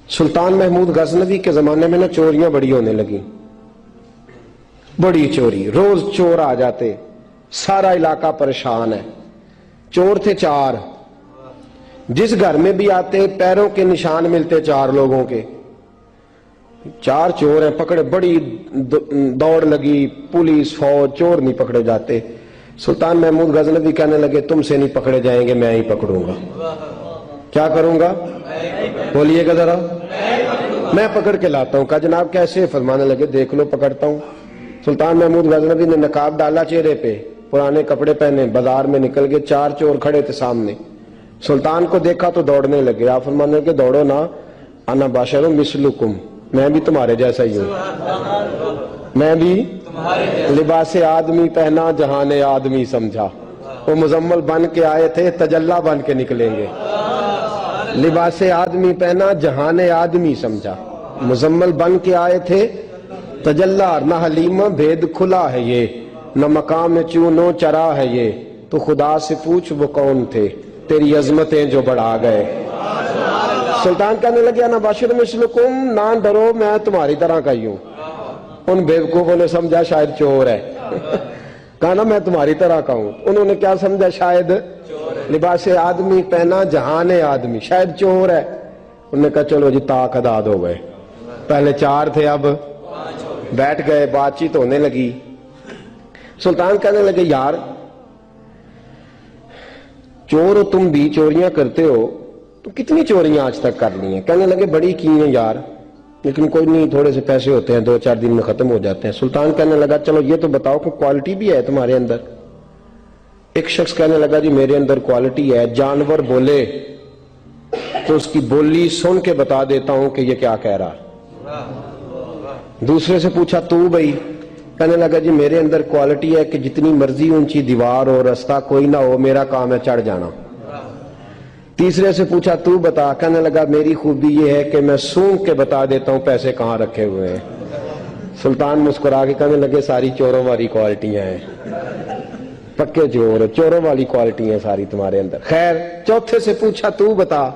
سلطان محمود غزنوی کے زمانے میں نا چوریاں بڑی ہونے لگی، بڑی چوری، روز چور آ جاتے، سارا علاقہ پریشان ہے۔ چور تھے 4، جس گھر میں بھی آتے پیروں کے نشان ملتے 4 لوگوں کے، 4 چور ہیں پکڑے، بڑی دوڑ لگی، پولیس فوج، چور نہیں پکڑے جاتے۔ سلطان محمود غزنوی کہنے لگے تم سے نہیں پکڑے جائیں گے، میں ہی پکڑوں گا۔ کیا کروں گا؟ بولیے گا ذرا، میں پکڑ کے لاتا ہوں۔ کہا جناب کیسے؟ فرمانے لگے دیکھ لو پکڑتا ہوں۔ سلطان محمود غزنوی نے نقاب ڈالا چہرے پہ، پرانے کپڑے پہنے، بازار میں نکل گئے، 4 چور کھڑے تھے سامنے۔ سلطان کو دیکھا تو دوڑنے لگے۔ آپ فرمانے لگے دوڑو نا، انا باشر مثلکم، میں بھی تمہارے جیسا ہی ہوں، میں بھی لباس آدمی پہنا جہان آدمی سمجھا۔ وہ مزمل بن کے آئے تھے، تجلا بن کے نکلیں گے۔ لباس آدمی پہنا جہان آدمی سمجھا، مزمل بن کے آئے تھے، تجلا نہ حلیم بھید کھلا ہے یہ، نہ مقام چونو چرا ہے یہ، تو خدا سے پوچھ وہ کون تھے تیری عظمتیں جو بڑھا گئے۔ سلطان کہنے لگے نا باشر مثلکم، نہ ڈرو میں تمہاری طرح کا ہی ہوں۔ ان بیوقوفوں نے سمجھا شاید چور ہے، کہا نا میں تمہاری طرح کا ہوں۔ انہوں نے کیا سمجھا؟ شاید لباس آدمی پہنا جہان آدمی، شاید چور ہے۔ انہوں نے کہا چلو جی طاق اداد ہو گئے، پہلے 4 تھے اب بیٹھ گئے، بات چیت ہونے لگی۔ سلطان کہنے لگے یار چور ہو تم بھی، چوریاں کرتے ہو، تو کتنی چوریاں آج تک کر لی ہیں؟ کہنے لگے بڑی کی ہیں یار، لیکن کوئی نہیں، تھوڑے سے پیسے ہوتے ہیں 2-4 دن میں ختم ہو جاتے ہیں۔ سلطان کہنے لگا چلو یہ تو بتاؤ کہ کوالٹی بھی ہے تمہارے اندر؟ ایک شخص کہنے لگا جی میرے اندر کوالٹی ہے، جانور بولے تو اس کی بولی سن کے بتا دیتا ہوں کہ یہ کیا کہہ رہا۔ دوسرے سے پوچھا تو بھائی؟ کہنے لگا جی میرے اندر کوالٹی ہے کہ جتنی مرضی اونچی دیوار ہو، رستہ کوئی نہ ہو، میرا کام ہے چڑھ جانا۔ تیسرے سے پوچھا تو بتا؟ کہنے لگا میری خوبی یہ ہے کہ میں سونگ کے بتا دیتا ہوں پیسے کہاں رکھے ہوئے ہیں۔ سلطان مسکرا کے کہنے لگے ساری چوروں والی کوالٹیاں ہیں، پکے چور، چوروں والی کوالٹی ہیں ساری تمہارے اندر۔ خیر چوتھے سے پوچھا تو بتا،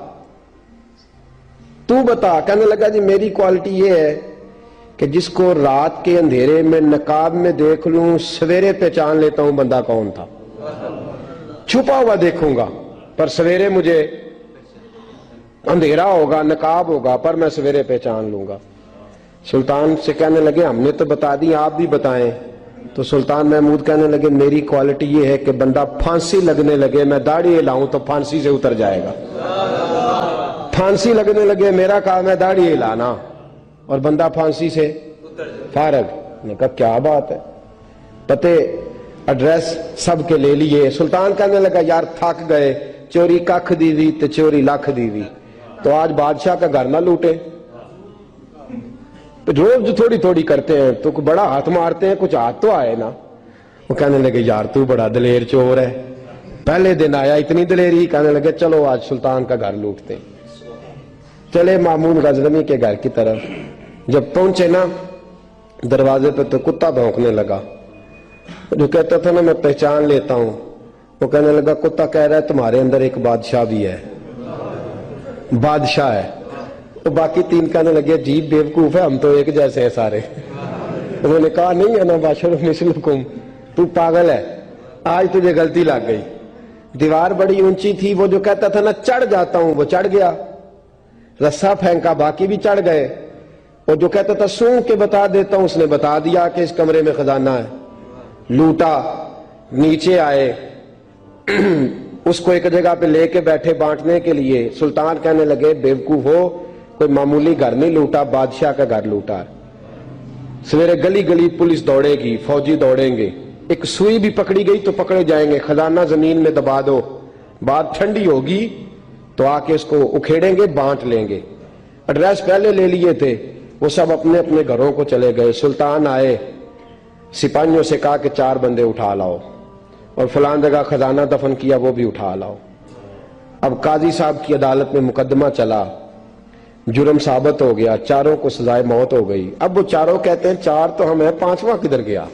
تو بتا؟ کہنے لگا جی میری کوالٹی یہ ہے کہ جس کو رات کے اندھیرے میں نقاب میں دیکھ لوں، سویرے پہچان لیتا ہوں بندہ کون تھا۔ چھپا ہوا دیکھوں گا پر سویرے مجھے اندھیرا ہوگا، نقاب ہوگا، پر میں سویرے پہچان لوں گا۔ سلطان سے کہنے لگے ہم نے تو بتا دی، آپ بھی بتائیں۔ تو سلطان محمود کہنے لگے میری کوالٹی یہ ہے کہ بندہ پھانسی لگنے لگے، میں داڑھی ہلاؤں تو پھانسی سے اتر جائے گا۔ پھانسی لگنے لگے، میرا کام ہے داڑھی ہلانا اور بندہ پھانسی سے فارغ۔ نے کہا کیا بات ہے، پتے ایڈریس سب کے لے لیے۔ سلطان کہنے لگا یار تھک گئے، چوری ککھ دی وی تے چوری لکھ دی وی، تو آج بادشاہ کا گھر نہ لوٹے۔ روز جو تھوڑی تھوڑی کرتے ہیں تو بڑا ہاتھ مارتے ہیں، کچھ ہاتھ تو آئے نا۔ وہ کہنے لگے یار تو بڑا دلیر چور ہے، پہلے دن آیا اتنی دلیری۔ کہنے لگے چلو آج سلطان کا گھر لوٹتے۔ چلے محمود غزنوی کے گھر کی طرف، جب پہنچے نا دروازے پہ تو کتا بھونکنے لگا۔ جو کہتا تھا نا میں پہچان لیتا ہوں، وہ کہنے لگا کتا کہہ رہا ہے تمہارے اندر ایک بادشاہ بھی ہے، بادشاہ ہے۔ وہ باقی 3 کہنے لگے عجیب بیوقوف ہے، ہم تو ایک جیسے ہیں سارے۔ انہوں نے کہا نہیں انا باشر مثلکم، تو پاگل ہے، آج تجھے غلطی لگ گئی۔ دیوار بڑی اونچی تھی، وہ جو کہتا تھا نا چڑھ جاتا ہوں وہ چڑھ گیا، رسا پھینکا باقی بھی چڑھ گئے۔ اور جو کہتا تھا سونگ کے بتا دیتا ہوں، اس نے بتا دیا کہ اس کمرے میں خزانہ ہے۔ لوٹا، نیچے آئے، اس کو ایک جگہ پہ لے کے بیٹھے بانٹنے کے لیے۔ سلطان کہنے لگے بیوقوف ہو، کوئی معمولی گھر نہیں لوٹا، بادشاہ کا گھر لوٹا۔ سویرے گلی گلی پولیس دوڑے گی، فوجی دوڑیں گے، ایک سوئی بھی پکڑی گئی تو پکڑے جائیں گے، خزانہ زمین میں دبا دو، بات ٹھنڈی ہوگی تو آ کے اس کو اکھیڑیں گے، بانٹ لیں گے۔ ایڈریس پہلے لے لیے تھے، وہ سب اپنے اپنے گھروں کو چلے گئے۔ سلطان آئے، سپاہیوں سے کہا کہ 4 بندے اٹھا لاؤ، اور فلان جگہ خزانہ دفن کیا وہ بھی اٹھا لاؤ۔ اب قاضی صاحب کی عدالت میں مقدمہ چلا، جرم ثابت ہو گیا، 4 کو سزائے موت ہو گئی۔ اب وہ 4 کہتے ہیں 4 تو ہم ہیں، 5واں کدھر گیا؟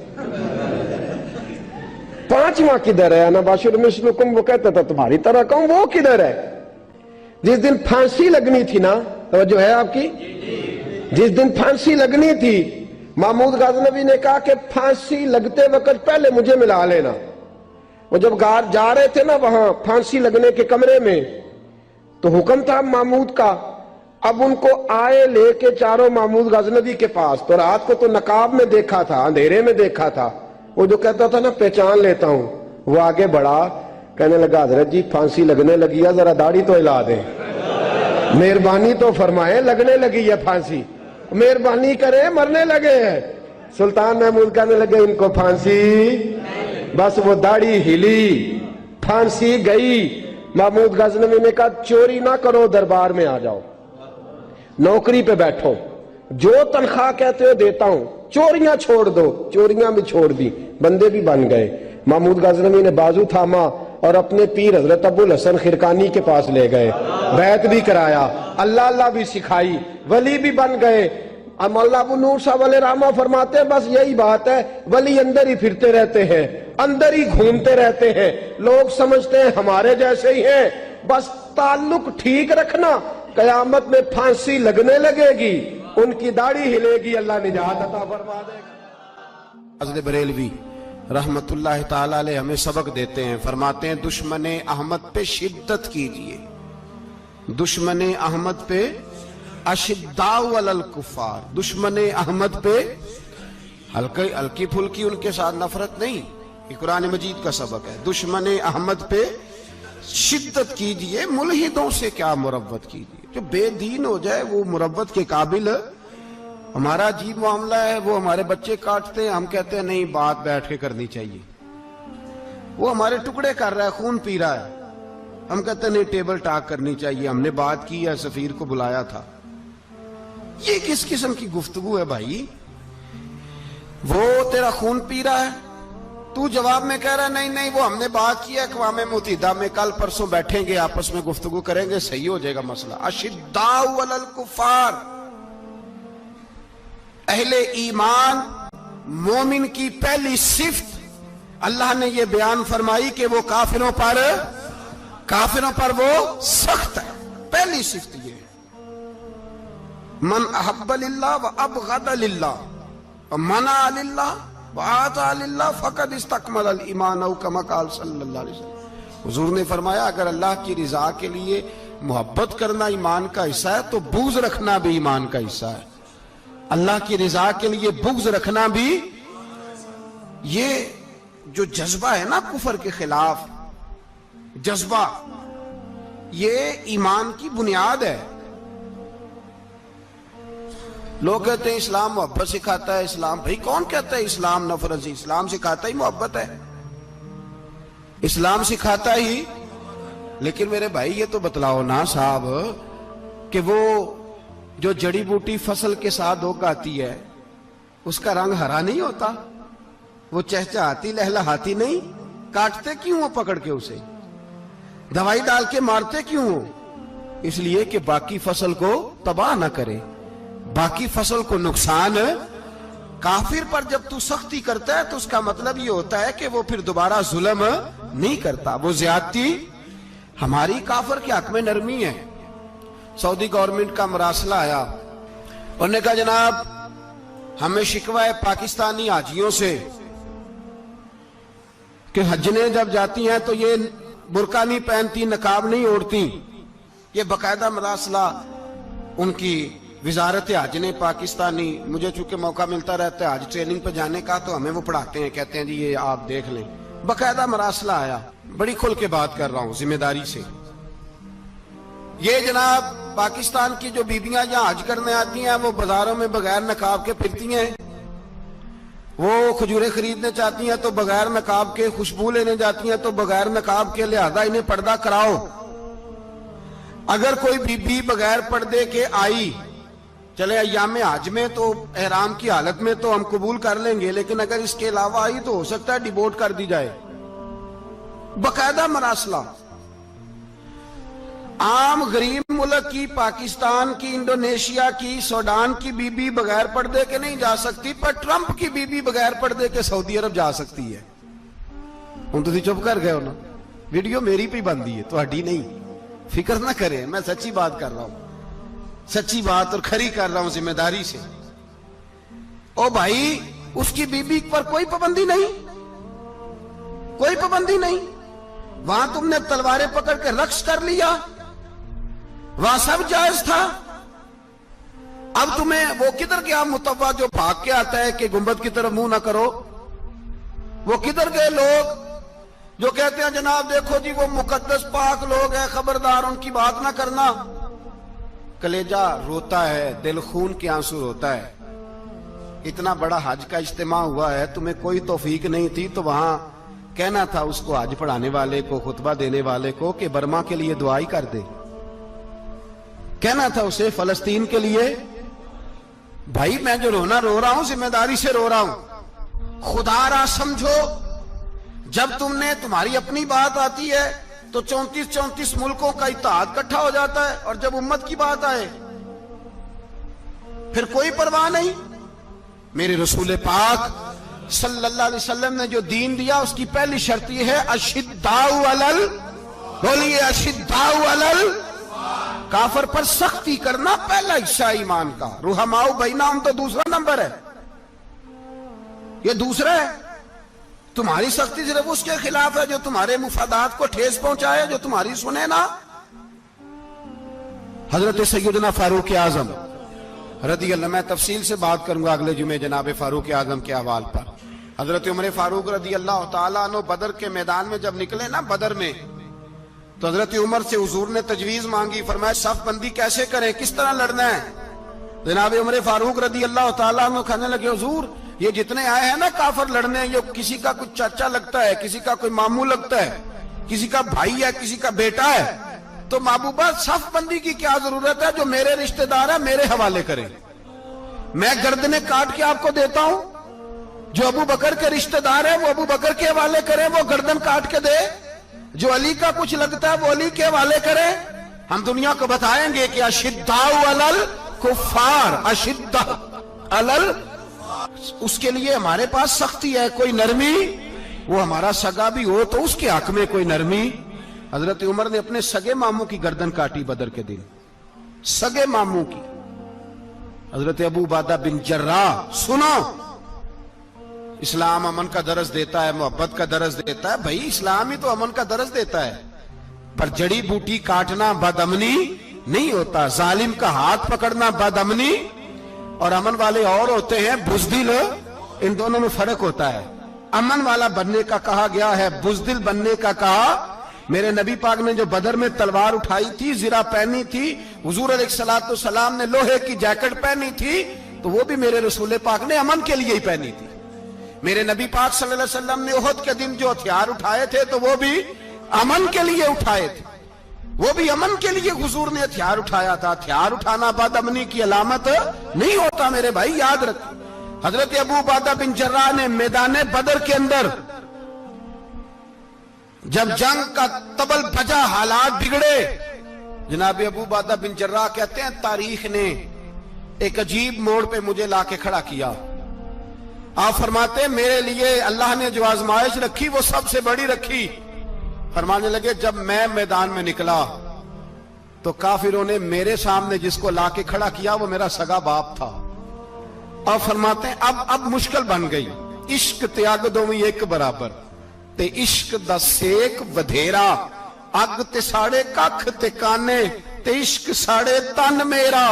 5واں کدھر ہے؟ انا باشر مثلکم، وہ کہتا تھا تمہاری طرح کہوں، وہ کدھر ہے؟ جس دن پھانسی لگنی تھی نا توجہ ہے آپ کی؟ جس دن پھانسی لگنی تھی محمود غزنوی نے کہا کہ پھانسی لگتے وقت پہلے مجھے ملا لینا. وہ جب جا رہے تھے نا وہاں پھانسی لگنے کے کمرے میں تو حکم تھا محمود کا. اب ان کو آئے لے کے چاروں محمود غزنوی کے پاس. تو رات کو تو نقاب میں دیکھا تھا, اندھیرے میں دیکھا تھا. وہ جو کہتا تھا نا پہچان لیتا ہوں, وہ آگے بڑھا, کہنے لگا حضرت جی پھانسی لگنے لگی ہے, ذرا داڑھی تو ہلا دیں, مہربانی تو فرمائیں, لگنے لگی ہے پھانسی, مہربانی کریں, مرنے لگے ہیں. سلطان محمود کہنے لگے ان کو پھانسی, بس وہ داڑھی ہلی, پھانسی گئی. محمود غزنوی نے کہا چوری نہ کرو, دربار میں آ جاؤ, نوکری پہ بیٹھو, جو تنخواہ کہتے ہو دیتا ہوں, چوریاں چھوڑ دو. چوریاں بھی چھوڑ دی, بندے بھی بن گئے. محمود غزنوی نے بازو تھاما اور اپنے پیر حضرت ابو الحسن خرقانی کے پاس لے گئے, بیعت بھی کرایا, اللہ اللہ بھی سکھائی, ولی بھی بن گئے. مولانا ابو نور صاحب علیہ رحمہ فرماتے ہیں بس یہی بات ہے, ولی اندر ہی پھرتے رہتے ہیں, اندر ہی گھومتے رہتے ہیں, لوگ سمجھتے ہیں ہمارے جیسے ہی ہیں. بس تعلق ٹھیک رکھنا, قیامت میں پھانسی لگنے لگے گی, ان کی داڑھی ہلے گی, اللہ نجات عطا فرما دے گا. فضل بریلوی رحمت اللہ تعالی علیہ ہمیں سبق دیتے ہیں, فرماتے ہیں دشمن احمد پہ شدت کیجئے, دشمن احمد پہ اشداء علی الکفار, دشمن احمد پہ ہلکی پھلکی ان کے ساتھ نفرت نہیں. یہ قرآن مجید کا سبق ہے. دشمن احمد پہ شدت کیجئے, ملحدوں سے کیا مروت کیجئے. جو بے دین ہو جائے وہ مروت کے قابل. ہمارا عجیب معاملہ ہے, وہ ہمارے بچے کاٹتے ہیں, ہم کہتے ہیں نہیں بات بیٹھ کے کرنی چاہیے. وہ ہمارے ٹکڑے کر رہا ہے, خون پی رہا ہے, ہم کہتے ہیں نہیں ٹیبل ٹاک کرنی چاہیے, ہم نے بات کی ہے, سفیر کو بلایا تھا. یہ کس قسم کی گفتگو ہے بھائی؟ وہ تیرا خون پی رہا ہے, تو جواب میں کہہ رہا ہے نہیں نہیں وہ ہم نے بات کی ہے اقوام متحدہ میں, کل پرسوں بیٹھیں گے آپس میں گفتگو کریں گے, صحیح ہو جائے گا مسئلہ. اشداء علی الکفار, اہل ایمان مومن کی پہلی صفت اللہ نے یہ بیان فرمائی کہ وہ کافروں پر وہ سخت ہے. پہلی صفت یہ ہے, من احب للہ و ابغض للہ و منع للہ و اعطى للہ فقد استکمل الایمان او کما قال صلی اللہ علیہ وسلم. حضور نے فرمایا اگر اللہ کی رضا کے لیے محبت کرنا ایمان کا حصہ ہے تو بغض رکھنا بھی ایمان کا حصہ ہے. اللہ کی رضا کے لیے بغض رکھنا بھی, یہ جو جذبہ ہے نا کفر کے خلاف جذبہ, یہ ایمان کی بنیاد ہے. لوگ کہتے ہیں اسلام محبت سکھاتا ہے, اسلام بھائی کون کہتا ہے اسلام نفرت سے؟ اسلام سکھاتا ہی محبت ہے, اسلام سکھاتا ہی. لیکن میرے بھائی یہ تو بتلاؤ نا صاحب کہ وہ جو جڑی بوٹی فصل کے ساتھ اگاتی ہے اس کا رنگ ہرا نہیں ہوتا, وہ چہچہاتی لہلہاتی نہیں, کاٹتے کیوں ہو پکڑ کے اسے, دوائی ڈال کے مارتے کیوں ہو؟ اس لیے کہ باقی فصل کو تباہ نہ کرے, باقی فصل کو نقصان. کافر پر جب تو سختی کرتا ہے تو اس کا مطلب یہ ہوتا ہے کہ وہ پھر دوبارہ ظلم نہیں کرتا, وہ زیادتی. ہماری کافر کے حق میں نرمی ہے. سعودی گورنمنٹ کا مراسلہ آیا, انہوں نے کہا جناب ہمیں شکوہ ہے پاکستانی حاجیوں سے کہ حجنے جب جاتی ہیں تو یہ برقع نہیں پہنتی, نقاب نہیں اوڑھتی. یہ باقاعدہ مراسلہ ان کی وزارت حج نے پاکستانی, مجھے چونکہ موقع ملتا رہتا ہے حج ٹریننگ پہ جانے کا تو ہمیں وہ پڑھاتے ہیں, کہتے ہیں جی یہ آپ دیکھ لیں. باقاعدہ مراسلہ آیا, بڑی کھل کے بات کر رہا ہوں ذمہ داری سے. یہ جناب پاکستان کی جو بیبیاں یہاں حج کرنے آتی ہیں وہ بازاروں میں بغیر نقاب کے پھرتی ہیں, وہ کھجوریں خریدنے چاہتی ہیں تو بغیر نقاب کے, خوشبو لینے جاتی ہیں تو بغیر نقاب کے, لہذا انہیں پردہ کراؤ. اگر کوئی بی بی بغیر پردے کے آئی, چلے ایام حج میں تو احرام کی حالت میں تو ہم قبول کر لیں گے, لیکن اگر اس کے علاوہ آئی تو ہو سکتا ہے ڈیبورٹ کر دی جائے. باقاعدہ مراسلہ. عام غریب ملک کی, پاکستان کی, انڈونیشیا کی, سوڈان کی بی بی بغیر پردے کے نہیں جا سکتی, پر ٹرمپ کی بی بی بغیر پردے کے سعودی عرب جا سکتی ہے. ہم تو چپ کر گئے ہو نا, ویڈیو میری پہ بندی ہے, تو ہڈی نہیں, فکر نہ کریں, میں سچی بات کر رہا ہوں. سچی بات اور کھری کر رہا ہوں ذمہ داری سے. او بھائی اس کی بیوی پر کوئی پابندی نہیں, کوئی پابندی نہیں. وہاں تم نے تلواریں پکڑ کے رقص کر لیا, وہاں سب جائز تھا. اب تمہیں وہ کدھر گیا متوا جو بھاگ کے آتا ہے کہ گنبد کی طرف منہ نہ کرو؟ وہ کدھر گئے لوگ جو کہتے ہیں جناب دیکھو جی وہ مقدس پاک لوگ ہیں, خبردار ان کی بات نہ کرنا؟ کلیجہ روتا ہے, دل خون کے آنسو روتا ہے. اتنا بڑا حج کا اجتماع ہوا ہے, تمہیں کوئی توفیق نہیں تھی تو وہاں کہنا تھا اس کو حج پڑھانے والے کو, خطبہ دینے والے کو کہ برما کے لیے دعائی کر دے. کہنا تھا اسے فلسطین کے لیے. بھائی میں جو رونا رو رہا ہوں ذمہ داری سے رو رہا ہوں. خدا را سمجھو, جب تم نے تمہاری اپنی بات آتی ہے تو 34 ملکوں کا اتحاد اکٹھا ہو جاتا ہے, اور جب امت کی بات آئے پھر کوئی پرواہ نہیں. میرے رسول پاک صلی اللہ علیہ وسلم نے جو دین دیا اس کی پہلی شرط یہ ہے اشداء علل, بولیے اشداء علل, کافر پر سختی کرنا پہلا حصہ ایمان کا. رحماء بینہم تو دوسرا نمبر ہے, یہ دوسرا ہے. تمہاری سختی صرف اس کے خلاف ہے جو تمہارے مفادات کو ٹھیس پہنچائے, جو تمہاری سنے نا. حضرت سیدنا فاروق اعظم رضی اللہ, میں تفصیل سے بات کروں گا اگلے جمعے جناب فاروق اعظم کے احوال پر. حضرت عمر فاروق رضی اللہ تعالیٰ عنہ بدر کے میدان میں جب نکلے نا بدر میں, تو حضرت عمر سے حضور نے تجویز مانگی, فرمایا صف بندی کیسے کریں, کس طرح لڑنا ہے؟ جناب عمر فاروق رضی اللہ تعالیٰ عنہ کہنے لگے حضور یہ جتنے آئے ہیں نا کافر لڑنے, یہ کسی کا کوئی چاچا لگتا ہے, کسی کا کوئی ماموں لگتا ہے, کسی کا بھائی ہے, کسی کا بیٹا ہے, تو محبوبہ صف بندی کی کیا ضرورت ہے؟ جو میرے رشتہ دار ہے میرے حوالے کریں, میں گردنیں کاٹ کے آپ کو دیتا ہوں. جو ابو بکر کے رشتہ دار ہے وہ ابو بکر کے حوالے کریں, وہ گردن کاٹ کے دے. جو علی کا کچھ لگتا ہے وہ علی کے حوالے کریں. ہم دنیا کو بتائیں گے کہ اشداء علل کفار, اشداء علل, اس کے لیے ہمارے پاس سختی ہے, کوئی نرمی. وہ ہمارا سگا بھی ہو تو اس کے حق میں کوئی نرمی. حضرت عمر نے اپنے سگے ماموں کی گردن کاٹی بدر کے دن, سگے ماموں کی. حضرت ابو عبیدہ بن جراح, سنو اسلام امن کا درس دیتا ہے, محبت کا درس دیتا ہے. بھائی اسلام ہی تو امن کا درس دیتا ہے, پر جڑی بوٹی کاٹنا بدامنی نہیں ہوتا. ظالم کا ہاتھ پکڑنا بدامنی, اور امن والے اور ہوتے ہیں بزدل, ان دونوں میں فرق ہوتا ہے. امن والا بننے کا کہا گیا ہے, بزدل بننے کا کہا. میرے نبی پاک نے جو بدر میں تلوار اٹھائی تھی, زرہ پہنی تھی, حضور علیہ الصلوۃ والسلام نے لوہے کی جیکٹ پہنی تھی, تو وہ بھی میرے رسول پاک نے امن کے لیے ہی پہنی تھی. میرے نبی پاک صلی اللہ علیہ وسلم نے احد کے دن جو ہتھیار اٹھائے تھے تو وہ بھی امن کے لیے اٹھائے تھے, وہ بھی امن کے لیے حضور نے ہتھیار اٹھایا تھا. ہتھیار اٹھانا بدامنی کی علامت نہیں ہوتا میرے بھائی, یاد رکھ. حضرت ابو عبیدہ بن جراح نے میدان بدر کے اندر جب جنگ کا طبل بجا, حالات بگڑے, جناب ابو عبیدہ بن جراح کہتے ہیں تاریخ نے ایک عجیب موڑ پہ مجھے لا کے کھڑا کیا. آپ فرماتے ہیں میرے لیے اللہ نے جو آزمائش رکھی وہ سب سے بڑی رکھی. فرمانے لگے جب میں میدان میں نکلا تو کافروں نے میرے سامنے جس کو لا کے کھڑا کیا وہ میرا سگا باپ تھا. اور فرماتے ہیں اب مشکل بن گئی. عشق تیاگ دوویں ایک برابر, تے عشق دا سیک ودھیرا, اگ تے ساڑے ککھ تے کانے, تے عشق ساڑے تن میرا,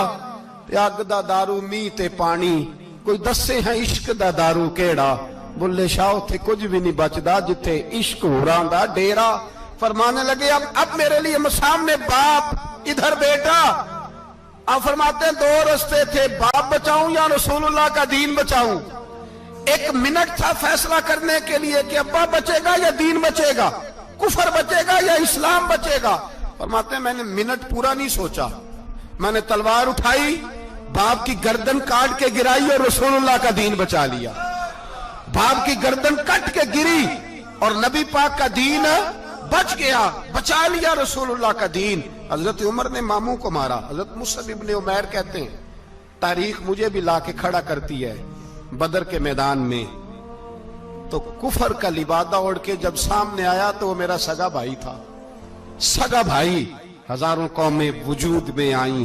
تے اگ دا دارو می تے پانی, کوئی دسے ہیں عشق دا دارو کیڑا. بلے شاہ تھے کچھ بھی نہیں بچدا جتھے عشق ہوران دا ڈیرا. فرمانے لگے اب میرے لیے سامنے باپ, ادھر بیٹا. آپ فرماتے ہیں دو رستے تھے, باپ بچاؤں یا رسول اللہ کا دین بچاؤں. ایک منٹ تھا فیصلہ کرنے کے لیے کہ ابا بچے گا یا دین بچے گا, کفر بچے گا یا اسلام بچے گا. فرماتے ہیں میں نے منٹ پورا نہیں سوچا, میں نے تلوار اٹھائی, باپ کی گردن کاٹ کے گرائی اور رسول اللہ کا دین بچا لیا. باپ کی گردن کٹ کے گری اور نبی پاک کا دین بچ گیا, بچا لیا رسول اللہ کا دین. حضرت عمر نے ماموں کو مارا. حضرت مصعب ابن عمیر کہتے ہیں تاریخ مجھے بھی لا کے کھڑا کرتی ہے بدر کے میدان میں, تو کفر کا لبادہ اوڑھ کے جب سامنے آیا تو وہ میرا سگا بھائی تھا. سگا بھائی. ہزاروں قومیں وجود میں آئیں,